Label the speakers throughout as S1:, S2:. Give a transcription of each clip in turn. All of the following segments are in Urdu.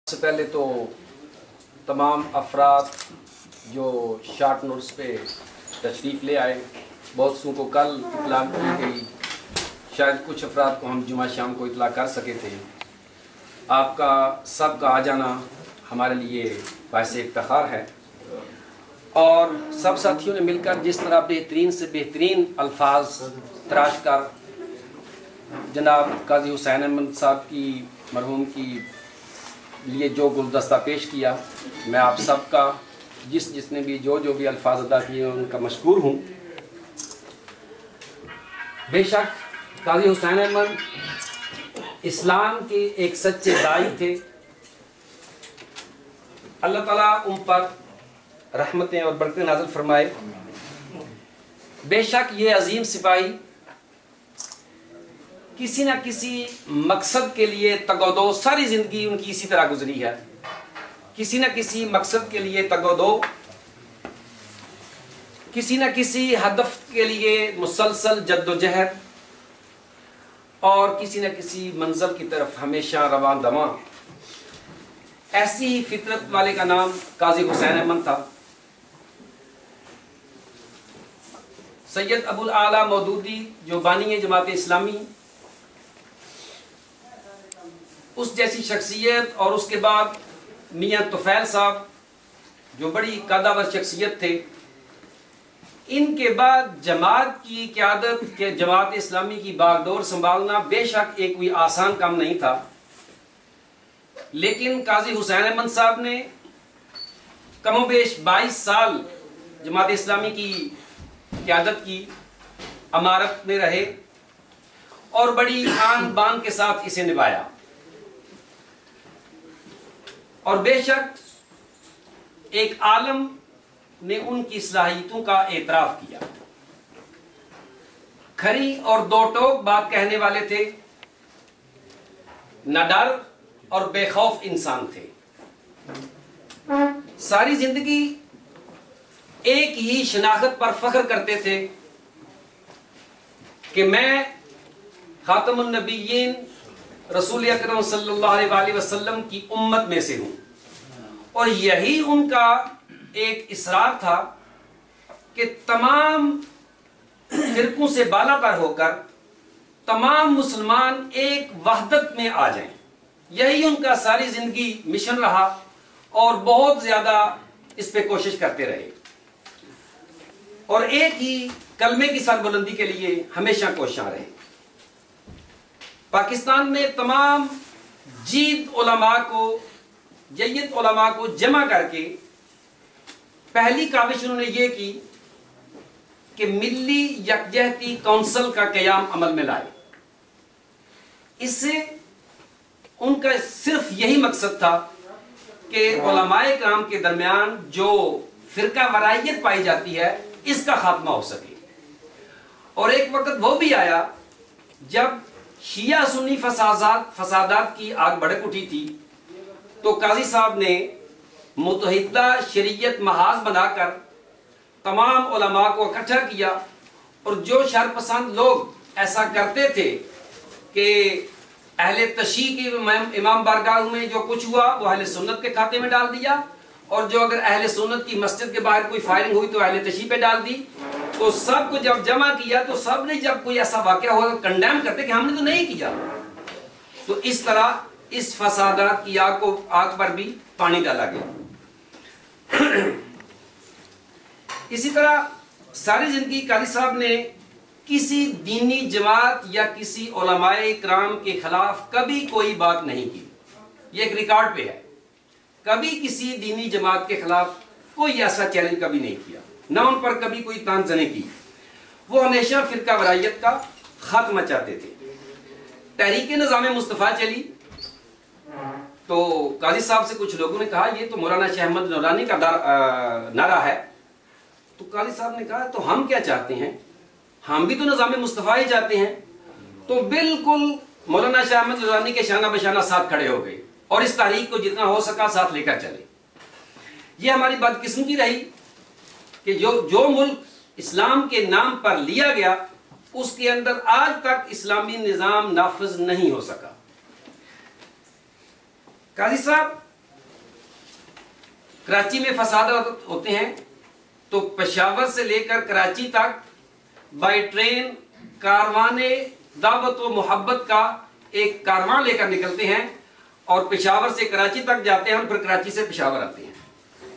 S1: سے پہلے تو تمام افراد جو شارٹ نوٹس پہ تشریف لے آئے، بہت سو کو کل اطلاع کی گئی، شاید کچھ افراد کو ہم جمعہ شام کو اطلاع کر سکے تھے۔ آپ کا سب کا آ جانا ہمارے لیے باعث افتخار ہے، اور سب ساتھیوں نے مل کر جس طرح بہترین سے بہترین الفاظ تراش کر جناب قاضی حسین احمد صاحب کی مرحوم کی لیے جو گلدستہ پیش کیا، میں آپ سب کا جس نے بھی جو بھی الفاظ ادا کیے ان کا مشکور ہوں۔ بے شک قاضی حسین احمد اسلام کے ایک سچے داعی تھے، اللہ تعالیٰ ان پر رحمتیں اور برکتیں نازل فرمائے۔ بے شک یہ عظیم سپاہی کسی نہ کسی مقصد کے لیے تگودو، ساری زندگی ان کی اسی طرح گزری ہے، کسی نہ کسی مقصد کے لیے تگودو، کسی نہ کسی ہدف کے لیے مسلسل جد و جہد، اور کسی نہ کسی منزل کی طرف ہمیشہ رواں دواں۔ ایسی ہی فطرت والے کا نام قاضی حسین احمد تھا۔ سید ابو الاعلیٰ مودودی جو بانی جماعت اسلامی، اس جیسی شخصیت، اور اس کے بعد میاں طفیل صاحب جو بڑی قدور شخصیت تھے، ان کے بعد جماعت کی قیادت کے جماعت اسلامی کی باغڈور سنبھالنا بے شک ایک کوئی آسان کام نہیں تھا، لیکن قاضی حسین احمد صاحب نے کم و بیش 22 سال جماعت اسلامی کی قیادت کی، امارت میں رہے اور بڑی آن بان کے ساتھ اسے نبھایا، اور بے شک ایک عالم نے ان کی صلاحیتوں کا اعتراف کیا۔ کھری اور دو ٹوک بات کہنے والے تھے، نہ ڈر اور بے خوف انسان تھے۔ ساری زندگی ایک ہی شناخت پر فخر کرتے تھے کہ میں خاتم النبیین رسول اکرم صلی اللہ علیہ وسلم کی امت میں سے ہوں، اور یہی ان کا ایک اصرار تھا کہ تمام فرقوں سے بالا تر ہو کر تمام مسلمان ایک وحدت میں آ جائیں۔ یہی ان کا ساری زندگی مشن رہا، اور بہت زیادہ اس پہ کوشش کرتے رہے، اور ایک ہی کلمے کی سربلندی کے لیے ہمیشہ کوشاں رہے۔ پاکستان میں تمام جید علماء کو جمع کر کے پہلی کاوش انہوں نے یہ کی کہ ملی یکجہتی کونسل کا قیام عمل میں لائے۔ اس سے ان کا صرف یہی مقصد تھا کہ علماء کرام کے درمیان جو فرقہ وارائیت پائی جاتی ہے اس کا خاتمہ ہو سکے۔ اور ایک وقت وہ بھی آیا جب شیعہ سنی فسادات کی آگ بھڑک اٹھی تھی، تو قاضی صاحب نے متحدہ شریعت محاذ بنا کر تمام علماء کو اکٹھا کیا، اور جو شر پسند لوگ ایسا کرتے تھے کہ اہل تشیع کی امام بارگاہ میں جو کچھ ہوا وہ اہل سنت کے کھاتے میں ڈال دیا، اور جو اگر اہل سنت کی مسجد کے باہر کوئی فائرنگ ہوئی تو اہل تشیع پہ ڈال دی۔ تو سب کو جب جمع کیا تو سب نے جب کوئی ایسا واقعہ ہوا کنڈیم کرتے کہ ہم نے تو نہیں کیا۔ تو اس طرح اس فسادات کی آگ پر بھی پانی ڈالا گیا۔ اسی طرح ساری زندگی قاضی صاحب نے کسی دینی جماعت یا کسی علماء کرام کے خلاف کبھی کوئی بات نہیں کی، یہ ایک ریکارڈ پہ ہے۔ کبھی کسی دینی جماعت کے خلاف کوئی ایسا چیلنج کبھی نہیں کیا، نہ ان پر کبھی کوئی طعنزنیں کی۔ وہ ہمیشہ فرقہ وارائیت کا خاتمہ چاہتے تھے۔ تحریک نظام مصطفیٰ چلی تو قاضی صاحب سے کچھ لوگوں نے کہا یہ تو مولانا شیخ احمد نورانی کا نعرہ ہے۔ تو قاضی صاحب نے کہا تو ہم کیا چاہتے ہیں، ہم بھی تو نظام مصطفیٰ ہی چاہتے ہیں۔ تو بالکل مولانا شیخ احمد نورانی کے شانہ بشانہ ساتھ کھڑے ہو گئے، اور اس تحریک کو جتنا ہو سکا ساتھ لے کر چلے۔ یہ ہماری بدقسمتی رہی کہ جو ملک اسلام کے نام پر لیا گیا اس کے اندر آج تک اسلامی نظام نافذ نہیں ہو سکا۔ قاضی صاحب کراچی میں فسادات ہوتے ہیں تو پشاور سے لے کر کراچی تک بائی ٹرین کاروان دعوت و محبت کا ایک کاروان لے کر نکلتے ہیں اور پشاور سے کراچی تک جاتے ہیں اور پھر کراچی سے پشاور آتے ہیں.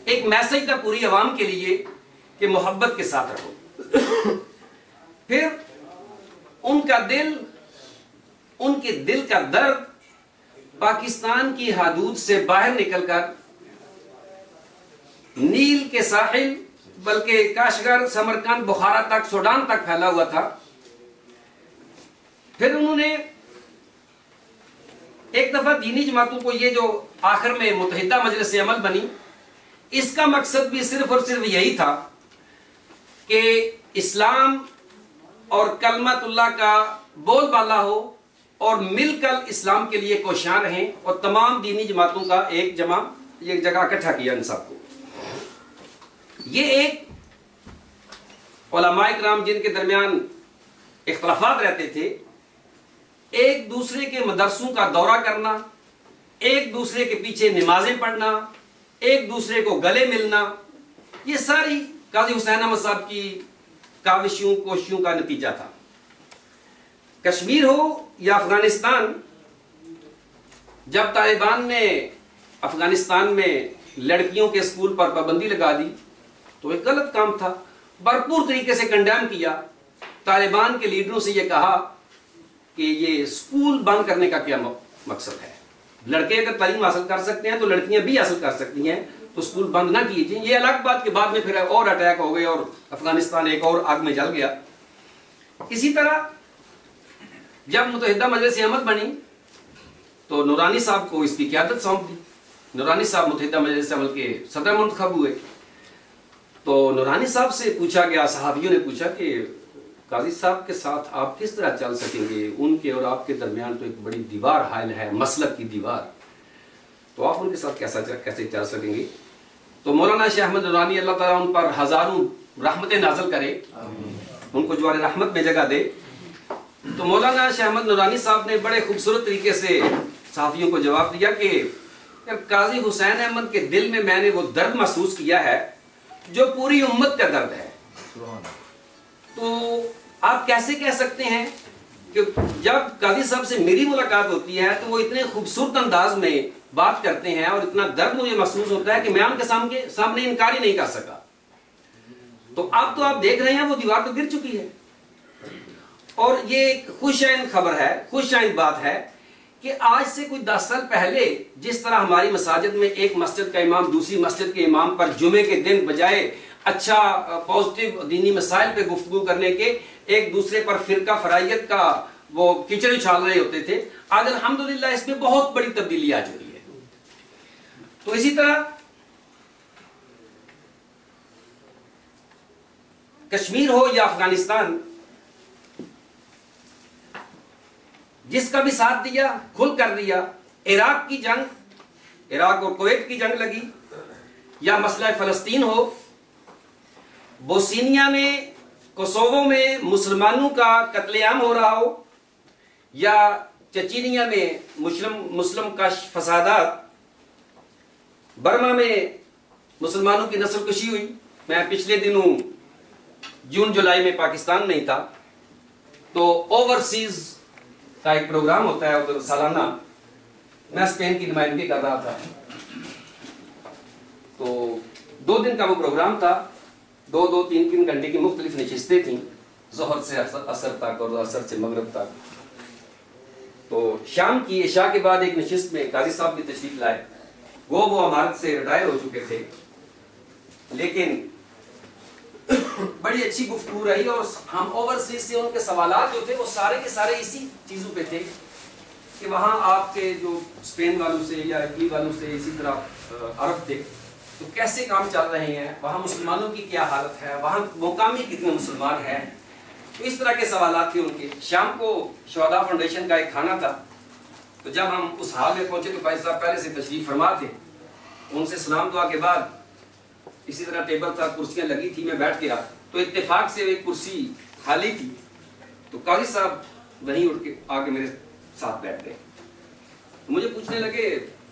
S1: ایک میسج تھا پوری عوام کے لیے کہ محبت کے ساتھ رہو. پھر ان کا دل، ان کے دل کا درد پاکستان کی حدود سے باہر نکل کر نیل کے ساحل بلکہ کاشغر، سمرقند، بخارا تک، سوڈان تک پھیلا ہوا تھا. پھر انہوں نے ایک دفعہ دینی جماعتوں کو یہ جو آخر میں متحدہ مجلس عمل بنی، اس کا مقصد بھی صرف اور صرف یہی تھا کہ اسلام اور کلمت اللہ کا بول بالا ہو اور مل کر اسلام کے لیے کوشاں رہیں، اور تمام دینی جماعتوں کا ایک جگہ اکٹھا کیا ان سب کو. یہ ایک علماء کرام جن کے درمیان اختلافات رہتے تھے، ایک دوسرے کے مدرسوں کا دورہ کرنا، ایک دوسرے کے پیچھے نمازیں پڑھنا، ایک دوسرے کو گلے ملنا، یہ ساری قاضی حسین احمد صاحب کی کاوشوں کوششوں کا نتیجہ تھا. کشمیر ہو یا افغانستان، جب طالبان نے افغانستان میں لڑکیوں کے اسکول پر پابندی لگا دی تو ایک غلط کام تھا. بھرپور طریقے سے کنڈیم کیا. طالبان کے لیڈروں سے یہ کہا کہ یہ اسکول بند کرنے کا کیا مقصد ہے؟ لڑکے اگر تعلیم حاصل کر سکتے ہیں تو لڑکیاں بھی حاصل کر سکتی ہیں، تو اسکول بند نہ کیجیے. یہ الگ بات کے بعد میں پھر اور اٹیک ہو گئے اور افغانستان ایک اور آگ میں جل گیا. اسی طرح جب متحدہ مجلس عمل بنی تو نورانی صاحب کو اس کی قیادت سونپ دی. نورانی صاحب متحدہ مجلس عمل کے صدر منتخب ہوئے. تو نورانی صاحب سے پوچھا گیا، صحافیوں نے پوچھا کہ قاضی صاحب کے ساتھ آپ کس طرح چل سکیں گے؟ ان کے اور آپ کے درمیان تو ایک بڑی دیوار حائل ہے، مسلک کی دیوار، تو آپ ان کے ساتھ کیسے چل سکیں گے؟ تو مولانا شیخ احمد نورانی اللہ تعالیٰ ان پر ہزاروں رحمتیں نازل کرے، ان کو جوار رحمت میں جگہ دے. تو مولانا شیخ احمد نورانی صاحب نے بڑے خوبصورت طریقے سے صحافیوں کو جواب دیا کہ قاضی حسین احمد کے دل میں میں نے وہ درد محسوس کیا ہے جو پوری امت کا درد ہے. تو آپ کیسے کہہ سکتے ہیں کہ جب قاضی صاحب سے میری ملاقات ہوتی ہے تو وہ اتنے خوبصورت انداز میں بات کرتے ہیں اور اتنا درد مجھے محسوس ہوتا ہے کہ میں ان کے سامنے انکار ہی نہیں کر سکا. تو اب تو آپ دیکھ رہے ہیں وہ دیوار تو گر چکی ہے. اور یہ ایک خوش عین خبر ہے، خوش عین بات ہے کہ آج سے کچھ 10 سال پہلے جس طرح ہماری مساجد میں ایک مسجد کا امام دوسری مسجد کے امام پر جمعے کے دن بجائے اچھا پازیٹیو دینی مسائل پہ گفتگو کرنے کے ایک دوسرے پر فرقہ فرائیت کا وہ کیچڑ اچھال رہے ہوتے تھے، آج الحمدللہ اس میں بہت بڑی تبدیلی آ چکی ہے. تو اسی طرح کشمیر ہو یا افغانستان، جس کا بھی ساتھ دیا کھل کر دیا. عراق کی جنگ، عراق اور کویت کی جنگ لگی، یا مسئلہ فلسطین ہو، بوسنیا میں، کوسوو میں مسلمانوں کا قتل عام ہو رہا ہو، یا چچینیا میں مسلم کش فسادات، برما میں مسلمانوں کی نسل کشی ہوئی. میں پچھلے دنوں جون جولائی میں پاکستان نہیں تھا، تو اوورسیز کا ایک پروگرام ہوتا ہے ادھر سالانہ، میں اسپین کی نمائندگی کر رہا تھا. تو 2 دن کا وہ پروگرام تھا، 2-3 گھنٹے کی مختلف نشستیں تھیں، ظہر سے عصر تک اور عصر سے مغرب تک. تو شام کی عشاء کے بعد ایک نشست میں قاضی صاحب بھی تشریف لائے. وہ ہمارے سے ریٹائر ہو چکے تھے، لیکن بڑی اچھی گفتگو رہی. اور ہم اوورسیز سے ان کے سوالات جو تھے وہ سارے کے سارے اسی چیزوں پہ تھے کہ وہاں آپ کے جو اسپین والوں سے یا اٹلی والوں سے، اسی طرح عرب تھے، تو کیسے کام چل رہے ہیں، وہاں مسلمانوں کی کیا حالت ہے، وہاں مقامی کتنے مسلمان ہیں. تو اس طرح کے سوالات تھے ان کے. شام کو شہداء فاؤنڈیشن کا ایک کھانا تھا، تو جب ہم اس حال میں پہنچے تو بھائی صاحب پہلے سے تشریف فرما تھے. ان سے سلام دعا کے بعد اسی طرح ٹیبل تھا، کرسیاں لگی تھی، میں بیٹھ گیا تو اتفاق سے ایک کرسی خالی تھی. تو قاضی صاحب وہیں اٹھ کے آ کے میرے ساتھ بیٹھ گئے. مجھے پوچھنے لگے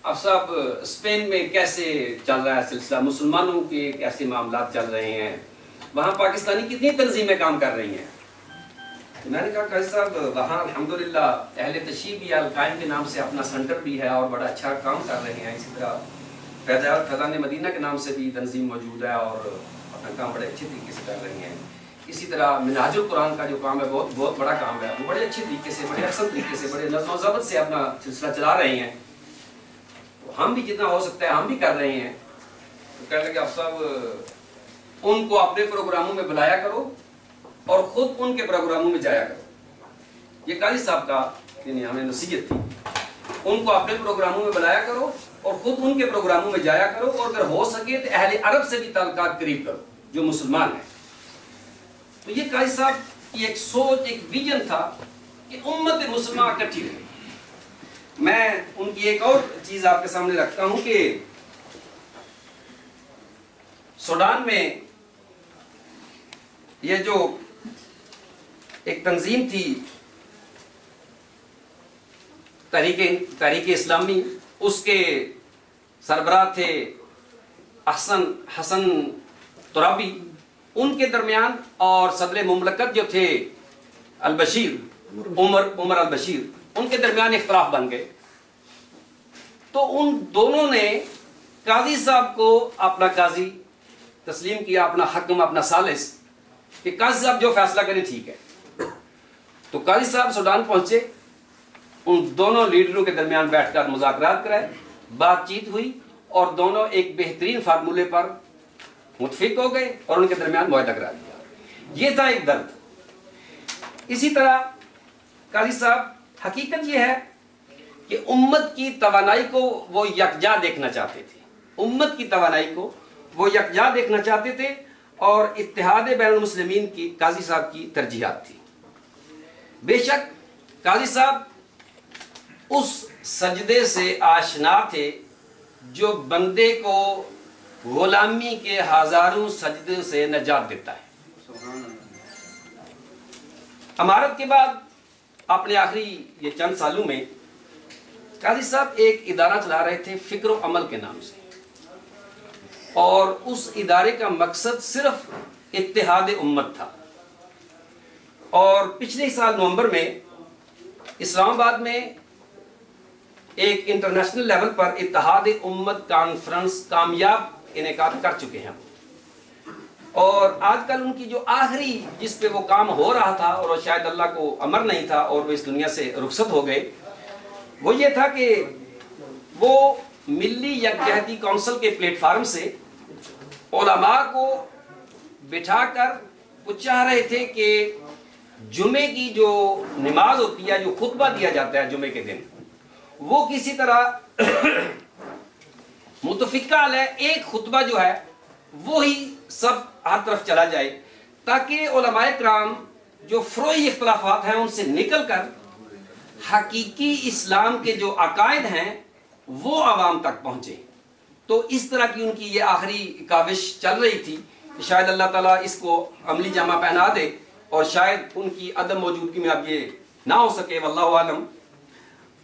S1: اب صاحب اسپین میں کیسے چل رہا ہے سلسلہ، مسلمانوں کے کیسے معاملات چل رہے ہیں، وہاں پاکستانی کتنی تنظیمیں کام کر رہی ہیں؟ میں نے کہا قاضی صاحب وہاں الحمدللہ اہل تشیع بھی القائم کے نام سے اپنا سینٹر بھی ہے اور بڑا اچھا کام کر رہے ہیں. اسی طرح فیضان مدینہ کے نام سے بھی تنظیم موجود ہے اور اپنا کام بڑے اچھے طریقے سے کر رہی ہیں. اسی طرح منہاج القرآن کا جو کام ہے بہت بڑا کام ہے، وہ بڑے اچھے طریقے سے، بڑے احسن طریقے سے، بڑے نظم و ضبط سے اپنا سلسلہ چلا رہے ہیں. ہم بھی جتنا ہو سکتا ہے ہم بھی کر رہے ہیں. تو کہنے لگے آپ صاحب ان کو اپنے پروگراموں میں بلایا کرو اور خود ان کے پروگراموں میں جایا کرو. یہ قاضی صاحب کا یعنی ہمیں نصیحت تھی. ان کو اپنے پروگراموں میں بلایا کرو اور خود ان کے پروگراموں میں جایا کرو، اور اگر ہو سکے تو اہل عرب سے بھی تعلقات قریب کرو جو مسلمان ہیں. تو یہ قاضی صاحب کی ایک سوچ، ایک ویژن تھا کہ امت مسلمہ اکٹھی رہے. میں ان کی ایک اور چیز آپ کے سامنے رکھتا ہوں کہ سوڈان میں یہ جو ایک تنظیم تھی تحریک اسلامی، اس کے سربراہ تھے حسن ترابی. ان کے درمیان اور صدر مملکت جو تھے عمر البشیر، ان کے درمیان اختلاف بن گئے. تو ان دونوں نے قاضی صاحب کو اپنا قاضی تسلیم کیا، اپنا حکم، اپنا ثالث، کہ قاضی صاحب جو فیصلہ کریں ٹھیک ہے. تو قاضی صاحب سوڈان پہنچے، ان دونوں لیڈروں کے درمیان بیٹھ کر مذاکرات کرائے، بات چیت ہوئی اور دونوں ایک بہترین فارمولے پر متفق ہو گئے اور ان کے درمیان معاہدہ کرا دیا. یہ تھا ایک درد. اسی طرح قاضی صاحب حقیقت یہ ہے کہ امت کی توانائی کو وہ یکجا دیکھنا چاہتے تھے. امت کی توانائی کو وہ یکجا دیکھنا چاہتے تھے اور اتحاد بین المسلمین کی قاضی صاحب کی ترجیحات تھی. بے شک قاضی صاحب اس سجدے سے آشنا تھے جو بندے کو غلامی کے ہزاروں سجدے سے نجات دیتا ہے. امارت کے بعد اپنے آخری یہ چند سالوں میں قاضی صاحب ایک ادارہ چلا رہے تھے فکر و عمل کے نام سے، اور اس ادارے کا مقصد صرف اتحاد امت تھا. اور پچھلے سال نومبر میں اسلام آباد میں ایک انٹرنیشنل لیول پر اتحاد امت کانفرنس کامیاب انعقاد کر چکے ہیں. اور آج کل ان کی جو آخری جس پہ وہ کام ہو رہا تھا اور شاید اللہ کو امر نہیں تھا اور وہ اس دنیا سے رخصت ہو گئے، وہ یہ تھا کہ وہ ملی یکجہتی کونسل کے پلیٹ فارم سے علماء کو بٹھا کر وہ چاہ رہے تھے کہ جمعے کی جو نماز ہوتی ہے، جو خطبہ دیا جاتا ہے جمعے کے دن، وہ کسی طرح متفقہ علیہ ایک خطبہ جو ہے وہی سب ہر طرف چلا جائے، تاکہ علماء کرام جو فروعی اختلافات ہیں ان سے نکل کر حقیقی اسلام کے جو عقائد ہیں وہ عوام تک پہنچے. تو اس طرح کی ان کی یہ آخری کاوش چل رہی تھی کہ شاید اللہ تعالیٰ اس کو عملی جامہ پہنا دے اور شاید ان کی عدم موجودگی میں اب یہ نہ ہو سکے، واللہ عالم.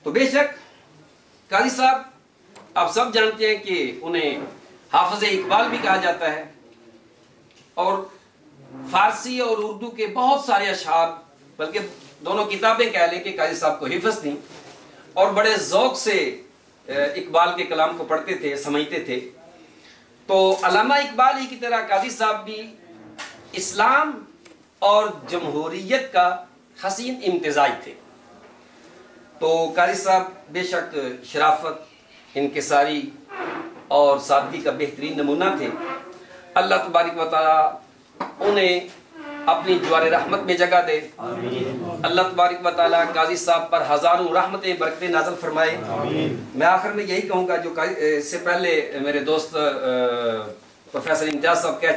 S1: تو بے شک قاضی صاحب آپ سب جانتے ہیں کہ انہیں حافظ اقبال بھی کہا جاتا ہے، اور فارسی اور اردو کے بہت سارے اشعار، بلکہ دونوں کتابیں کہہ لیں کہ قاضی صاحب کو حفظ تھیں اور بڑے ذوق سے اقبال کے کلام کو پڑھتے تھے، سمجھتے تھے. تو علامہ اقبال ہی کی طرح قاضی صاحب بھی اسلام اور جمہوریت کا حسین امتزاج تھے. تو قاضی صاحب بے شک شرافت، انکساری اور سادگی کا بہترین نمونہ تھے. اللہ تبارک و تعالیٰ انہیں اپنی جوار رحمت میں جگہ دے. اللہ تبارک و تعالیٰ قاضی صاحب پر ہزاروں رحمتیں برکتیں نازل فرمائے. میں آخر میں یہی کہوں گا جو اس سے پہلے میرے دوست پروفیسر امتیاز صاحب کہہ